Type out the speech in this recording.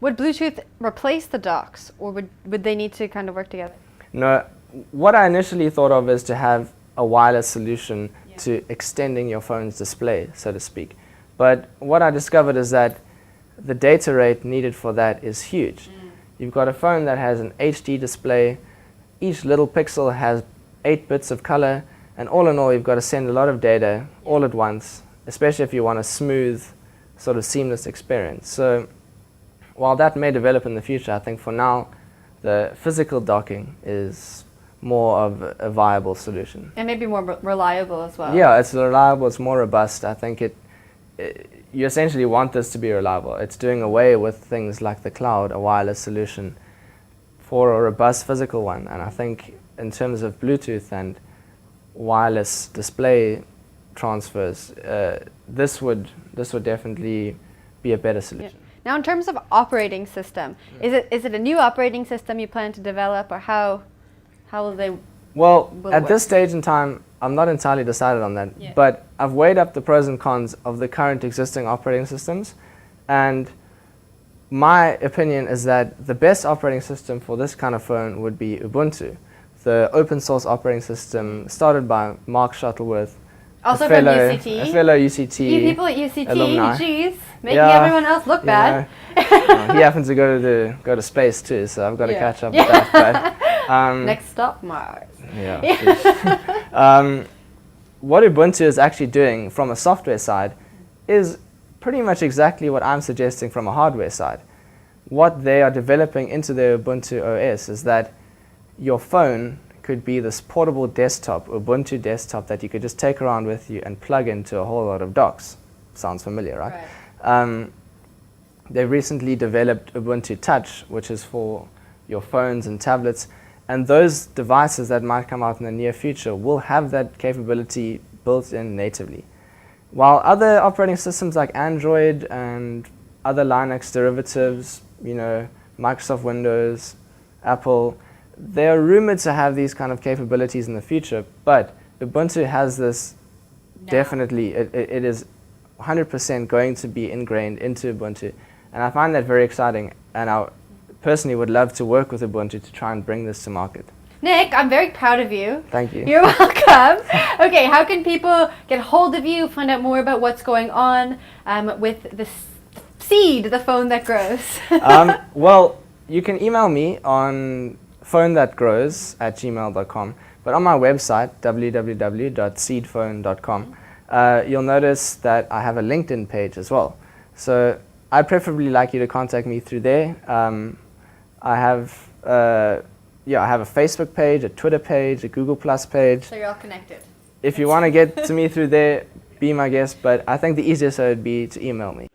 Would Bluetooth replace the docks, or would they need to kind of work together? No, what I initially thought of is to have a wireless solution to extending your phone's display, so to speak. But what I discovered is that the data rate needed for that is huge. You've got a phone that has an HD display. Each little pixel has 8 bits of color, and all in all, you've got to send a lot of data all at once, especially if you want a smooth, sort of seamless experience. So while that may develop in the future, I think for now, the physical docking is more of a viable solution. And maybe more reliable as well. Yeah, it's reliable, it's more robust. I think you essentially want this to be reliable. It's doing away with things like the cloud, a wireless solution, for a robust physical one. And I think in terms of Bluetooth and wireless display transfers, this would definitely be a better solution. Yeah. Now, in terms of operating system, is it a new operating system you plan to develop, or how will they? Well, at this stage in time, I'm not entirely decided on that, but I've weighed up the pros and cons of the current existing operating systems, and my opinion is that the best operating system for this kind of phone would be Ubuntu, the open source operating system started by Mark Shuttleworth, also from UCT. A fellow UCT You people at UCT, alumni. geez, making everyone else look bad. He happens to go to space too, so I've got to catch up with that. But, next stop, Mars. What Ubuntu is actually doing from a software side is pretty much exactly what I'm suggesting from a hardware side. What they are developing into their Ubuntu OS is that your phone could be this portable desktop, Ubuntu desktop, that you could just take around with you and plug into a whole lot of docks. Sounds familiar, right? They've recently developed Ubuntu Touch, which is for your phones and tablets, and those devices that might come out in the near future will have that capability built in natively. While other operating systems like Android and other Linux derivatives, Microsoft Windows, Apple, they are rumored to have these kind of capabilities in the future, but Ubuntu has this definitely, it is 100% going to be ingrained into Ubuntu, and I find that very exciting, and I personally would love to work with Ubuntu to try and bring this to market. Nic, I'm very proud of you. Thank you. You're welcome. Okay, how can people get hold of you, find out more about what's going on with the seed, the phone that grows? Well, you can email me on phonethatgrows@gmail.com, but on my website, www.seedphone.com, you'll notice that I have a LinkedIn page as well. So I'd preferably like you to contact me through there. I have a Facebook page, a Twitter page, a Google Plus page. So you're all connected. If you want to get to me through there, be my guest, but I think the easiest way would be to email me.